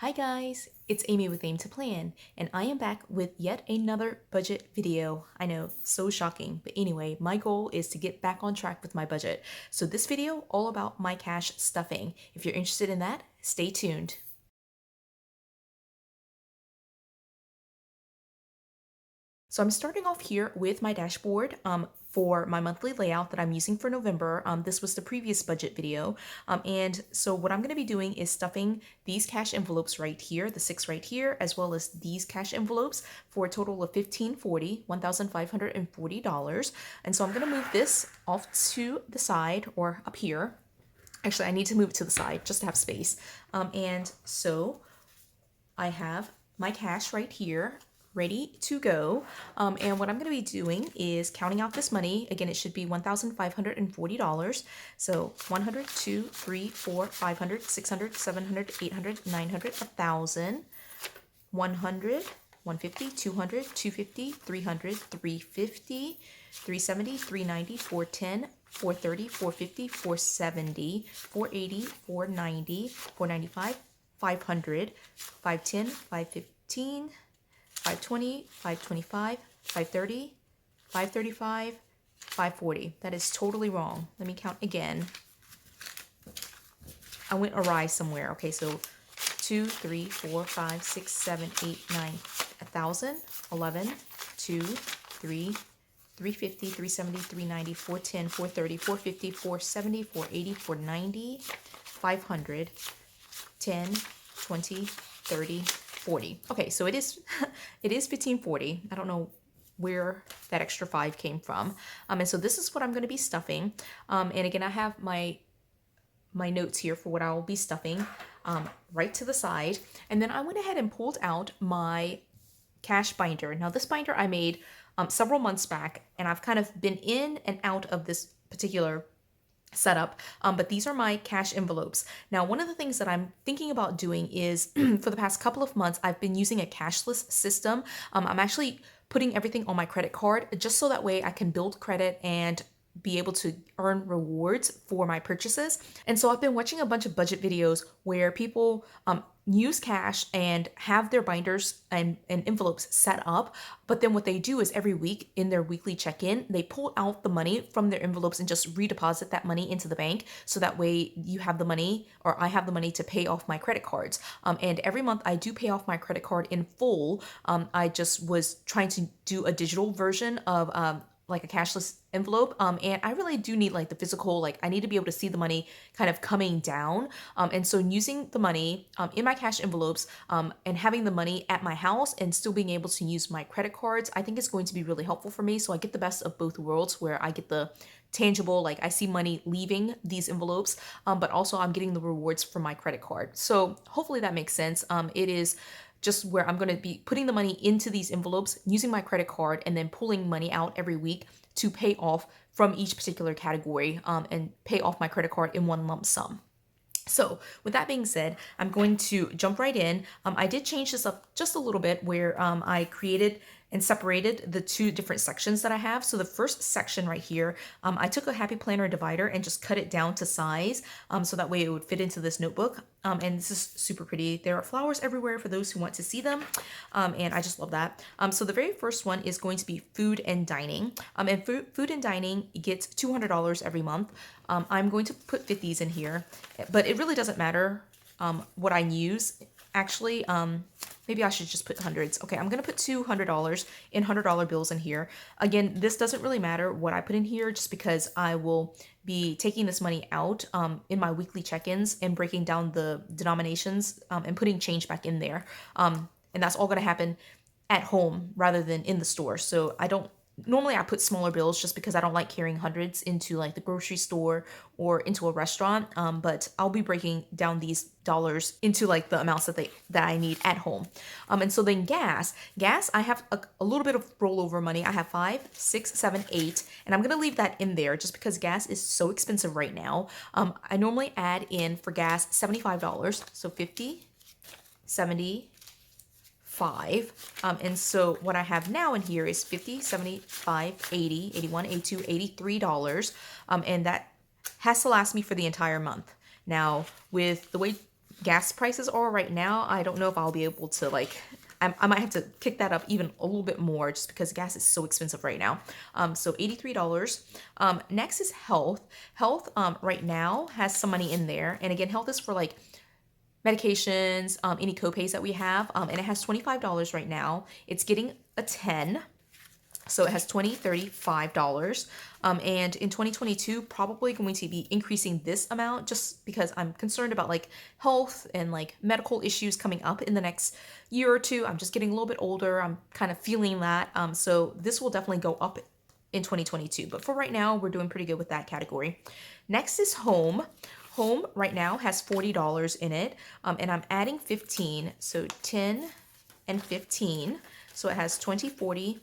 Hi guys, it's Amy with Aim to Plan, and I am back with yet another budget video. I know, so shocking, but anyway, my goal is to get back on track with my budget. So this video, all about my cash stuffing. If you're interested in that, stay tuned. So I'm starting off here with my dashboard for my monthly layout that I'm using for November. This was the previous budget video. And so what I'm going to be doing is stuffing these cash envelopes right here, the 6 right here, as well as these cash envelopes for a total of $1,540. And so I'm going to move this off to the side or up here. Actually, I need to move it to the side just to have space. And so I have my cash right here ready to go. And what I'm going to be doing is counting out this money. Again, it should be $1,540. So 100, 2, 3, 4, 500, 600, 700, 800, 900, 1,000, 100, 150, 200, 250, 300, 350, 370, 390, 410, 430, 450, 470, 480, 490, 495, 500, 510, 515, 520, 525, 530, 535, 540. That is totally wrong. Let me count again. I went awry somewhere. Okay, so 2, 3, 4, 5, 6, 7, 8, 9, 1,000, 11, 2, 3, 350, 370, 390, 410, 430, 450, 470, 480, 490, 500, 10, 20, 30, 40. Okay, so it is 1540. I don't know where that extra 5 came from. And so this is what I'm going to be stuffing. And again, I have my notes here for what I will be stuffing right to the side. And then I went ahead and pulled out my cash binder. Now this binder I made several months back, and I've kind of been in and out of this particular setup, but these are my cash envelopes. Now, one of the things that I'm thinking about doing is for the past couple of months, I've been using a cashless system. I'm actually putting everything on my credit card just so that way I can build credit and be able to earn rewards for my purchases. And so I've been watching a bunch of budget videos where people use cash and have their binders and envelopes set up. But then what they do is every week in their weekly check-in, they pull out the money from their envelopes and just redeposit that money into the bank. So that way you have the money, or I have the money to pay off my credit cards. And every month I do pay off my credit card in full. I just was trying to do a digital version of like a cashless envelope. And I really do need like the physical, like I need to be able to see the money kind of coming down. And so using the money in my cash envelopes and having the money at my house and still being able to use my credit cards, I think is going to be really helpful for me. So I get the best of both worlds, where I get the tangible, like I see money leaving these envelopes, but also I'm getting the rewards from my credit card. So hopefully that makes sense. It is just where I'm going to be putting the money into these envelopes, using my credit card, and then pulling money out every week to pay off from each particular category and pay off my credit card in one lump sum. So with that being said, I'm going to jump right in. I did change this up just a little bit, where I created and separated the 2 different sections that I have. So the first section right here, I took a Happy Planner divider and just cut it down to size so that way it would fit into this notebook. And this is super pretty. There are flowers everywhere for those who want to see them. And I just love that. So the very first one is going to be food and dining. And food and dining gets $200 every month. I'm going to put 50s in here, but it really doesn't matter what I use. Actually, maybe I should just put hundreds. Okay, I'm going to put $200 in $100 bills in here. Again, this doesn't really matter what I put in here, just because I will be taking this money out in my weekly check-ins and breaking down the denominations and putting change back in there. And that's all going to happen at home rather than in the store. So normally I put smaller bills just because I don't like carrying hundreds into like the grocery store or into a restaurant. But I'll be breaking down these dollars into like the amounts that I need at home. And so then gas, I have a little bit of rollover money. I have 5, 6, 7, 8, and I'm going to leave that in there just because gas is so expensive right now. I normally add in for gas $75. So 50, 70, 5. And so what I have now in here is 50, 75, 80, 81, 82, $83. And that has to last me for the entire month. Now, with the way gas prices are right now, I don't know if I'll be able to like, I might have to kick that up even a little bit more just because gas is so expensive right now. So $83. Next is health. Health right now has some money in there. And again, health is for like medications, any copays that we have. And it has $25 right now. It's getting a 10. So it has $20, $30, $5. And in 2022, probably going to be increasing this amount just because I'm concerned about like health and like medical issues coming up in the next year or two. I'm just getting a little bit older. I'm kind of feeling that. So this will definitely go up in 2022. But for right now, we're doing pretty good with that category. Next is home. Home right now has $40 in it. And I'm adding 15. So 10 and 15. So it has 20, 40,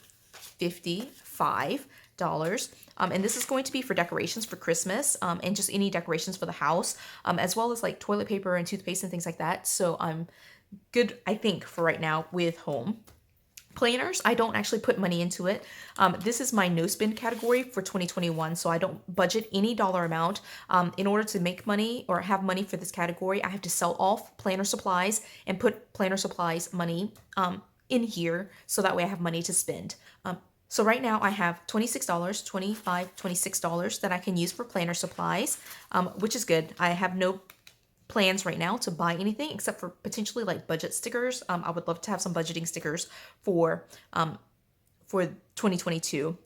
$55. And this is going to be for decorations for Christmas and just any decorations for the house, as well as like toilet paper and toothpaste and things like that. So I'm good, I think, for right now with home. Planners, I don't actually put money into it. This is my no spend category for 2021, so I don't budget any dollar amount. In order to make money or have money for this category, I have to sell off planner supplies and put planner supplies money in here so that way I have money to spend. So right now I have $26, $25, $26 that I can use for planner supplies, which is good. I have no plans right now to buy anything except for potentially like budget stickers. I would love to have some budgeting stickers for 2022.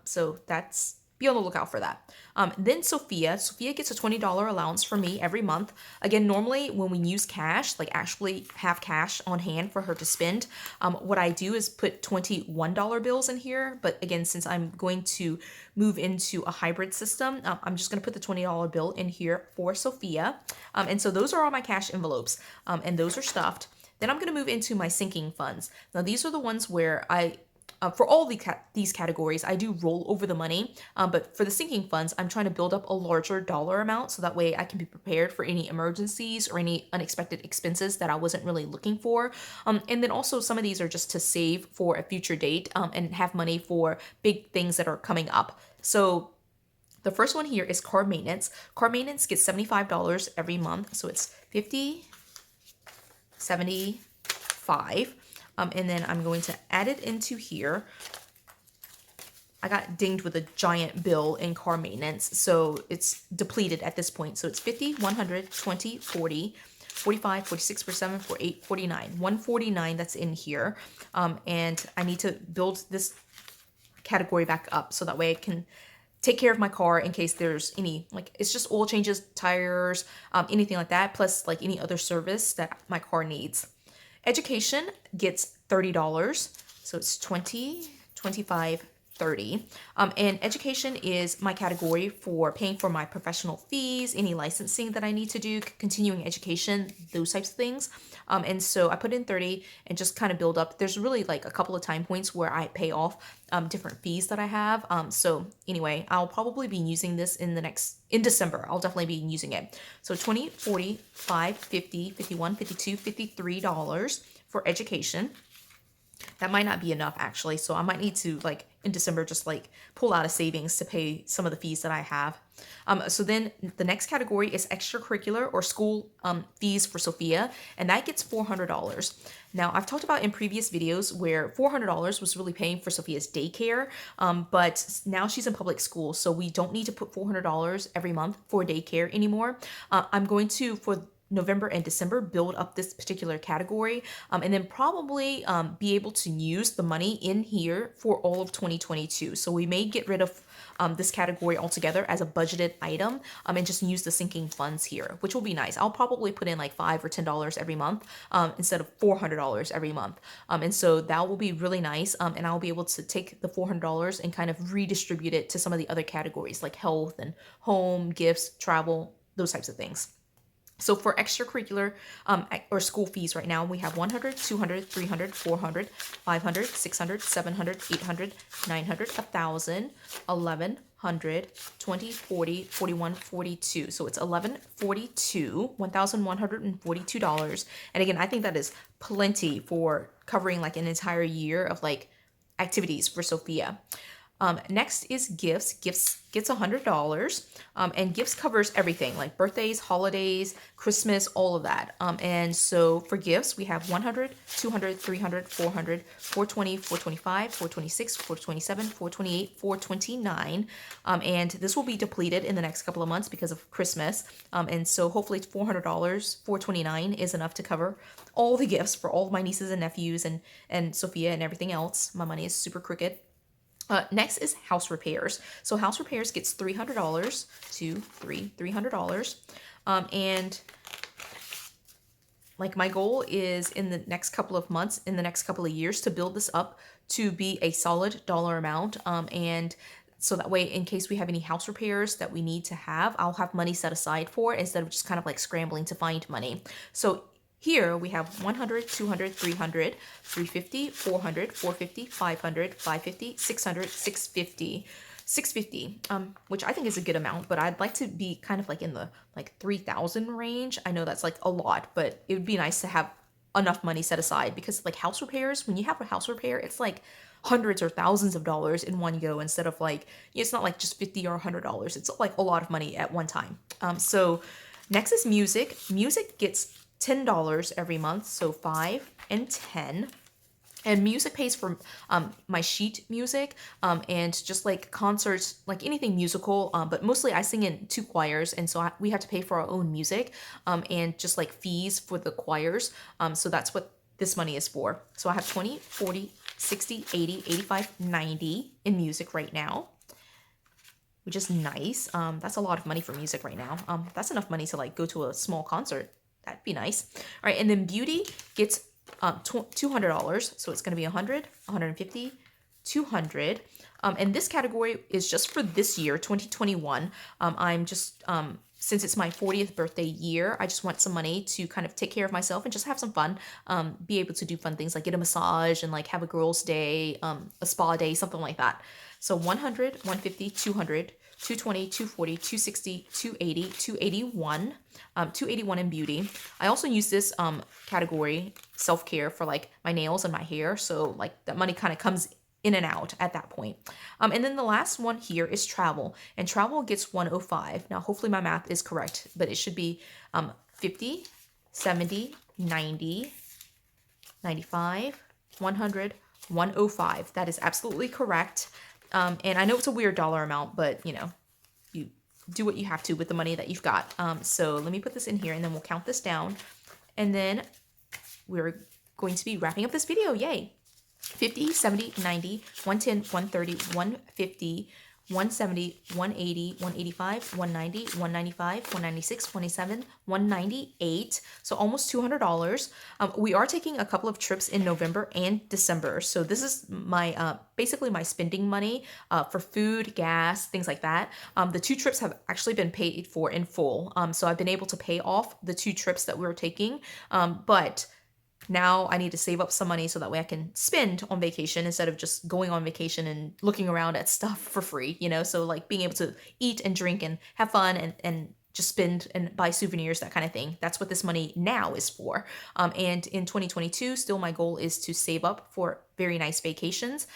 So that's, be on the lookout for that. Then Sophia gets a $20 allowance from me every month. Again, normally when we use cash, like actually have cash on hand for her to spend, what I do is put $21 bills in here. But again, since I'm going to move into a hybrid system, I'm just going to put the $20 bill in here for Sophia. And so those are all my cash envelopes, and those are stuffed. Then I'm going to move into my sinking funds. Now these are the ones where for all these categories, I do roll over the money, but for the sinking funds, I'm trying to build up a larger dollar amount so that way I can be prepared for any emergencies or any unexpected expenses that I wasn't really looking for. And then also some of these are just to save for a future date and have money for big things that are coming up. So the first one here is car maintenance. Car maintenance gets $75 every month, so it's 50, 75. And then I'm going to add it into here. I got dinged with a giant bill in car maintenance, so it's depleted at this point. So it's 50, 100, 20, 40, 45, 46, 47, 48, 49. 149 that's in here. And I need to build this category back up so that way I can take care of my car in case there's any, like, it's just oil changes, tires, anything like that, plus like any other service that my car needs. Education gets $30, so it's 20, 25, 30. And education is my category for paying for my professional fees, any licensing that I need to do, continuing education, those types of things. And so I put in 30 and just kind of build up. There's really like a couple of time points where I pay off different fees that I have. So anyway, I'll probably be using this in December. I'll definitely be using it. So 20, 40, 5, 50, 51, 52, $53 for education. That might not be enough actually. So I might need to like in December just like pull out a savings to pay some of the fees that I have. So then the next category is extracurricular or school fees for Sophia, and that gets $400. Now I've talked about in previous videos where $400 was really paying for Sophia's daycare, but now she's in public school, so we don't need to put $400 every month for daycare anymore. I'm going to, for November and December, build up this particular category, and then probably be able to use the money in here for all of 2022. So we may get rid of this category altogether as a budgeted item and just use the sinking funds here, which will be nice. I'll probably put in like $5 or $10 every month instead of $400 every month. And so that will be really nice. And I'll be able to take the $400 and kind of redistribute it to some of the other categories like health and home, gifts, travel, those types of things. So for extracurricular or school fees right now, we have 100, 200, 300, 400, 500, 600, 700, 800, 900, 1,000, 1,100, 20, 40, 41, 42. So it's 1,142, $1,142. And again, I think that is plenty for covering like an entire year of like activities for Sophia. Next is gifts. Gifts gets $100, and gifts covers everything like birthdays, holidays, Christmas, all of that. And so for gifts, we have 100, 200, 300, 400, 420, 425, 426, 427, 428, 429. And this will be depleted in the next couple of months because of Christmas. And so hopefully it's $400, 429 is enough to cover all the gifts for all of my nieces and nephews and Sophia and everything else. My money is super crooked. Next is house repairs. So house repairs gets $300, $300. And like my goal is in the next couple of months, in the next couple of years, to build this up to be a solid dollar amount. And so that way, in case we have any house repairs that we need to have, I'll have money set aside for it instead of just kind of like scrambling to find money. So here we have 100, 200, 300, 350, 400, 450, 500, 550, 600, 650, 650, which I think is a good amount, but I'd like to be kind of like in the like 3,000 range. I know that's like a lot, but it would be nice to have enough money set aside because like house repairs, when you have a house repair, it's like hundreds or thousands of dollars in one go instead of like, it's not like just $50 or $100. It's like a lot of money at one time. So next is music. Music gets $10 every month, so 5 and 10. And music pays for my sheet music and just like concerts, like anything musical, but mostly I sing in 2 choirs, and so we have to pay for our own music and just like fees for the choirs. So that's what this money is for. So I have 20, 40, 60, 80, 85, 90 in music right now, which is nice. That's a lot of money for music right now. That's enough money to like go to a small concert. That'd be nice. All right, and then beauty gets $200, so it's going to be 100, 150, 200. And this category is just for this year, 2021. I'm just, since it's my 40th birthday year, I just want some money to kind of take care of myself and just have some fun, be able to do fun things like get a massage and like have a girls' day, a spa day, something like that. So 100, 150, 200, 220, 240, 260, 280, 281, 281 in beauty. I also use this category, self-care, for like my nails and my hair. So like that money kind of comes in and out at that point. And then the last one here is travel. And travel gets 105. Now, hopefully my math is correct, but it should be 50, 70, 90, 95, 100, 105. That is absolutely correct. And I know it's a weird dollar amount, but you know, you do what you have to with the money that you've got. So let me put this in here and then we'll count this down. And then we're going to be wrapping up this video. Yay. 50, 70, 90, 110, 130, 150, 170, 180, 185, 190, 195, 196, 197, 198. So almost $200. We are taking a couple of trips in November and December. So this is my basically my spending money for food, gas, things like that. The 2 trips have actually been paid for in full. So I've been able to pay off the 2 trips that we were taking. But now I need to save up some money so that way I can spend on vacation instead of just going on vacation and looking around at stuff for free, you know? So like being able to eat and drink and have fun and just spend and buy souvenirs, that kind of thing. That's what this money now is for. And in 2022, still my goal is to save up for very nice vacations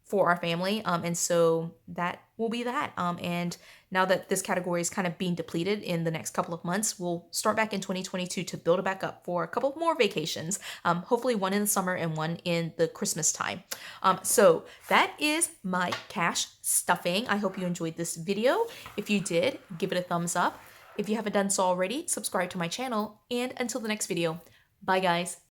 for our family. And so that will be that. And now that this category is kind of being depleted in the next couple of months, we'll start back in 2022 to build it back up for a couple more vacations, hopefully one in the summer and one in the Christmas time. So that is my cash stuffing. I hope you enjoyed this video. If you did, give it a thumbs up. If you haven't done so already, subscribe to my channel. And until the next video, bye guys.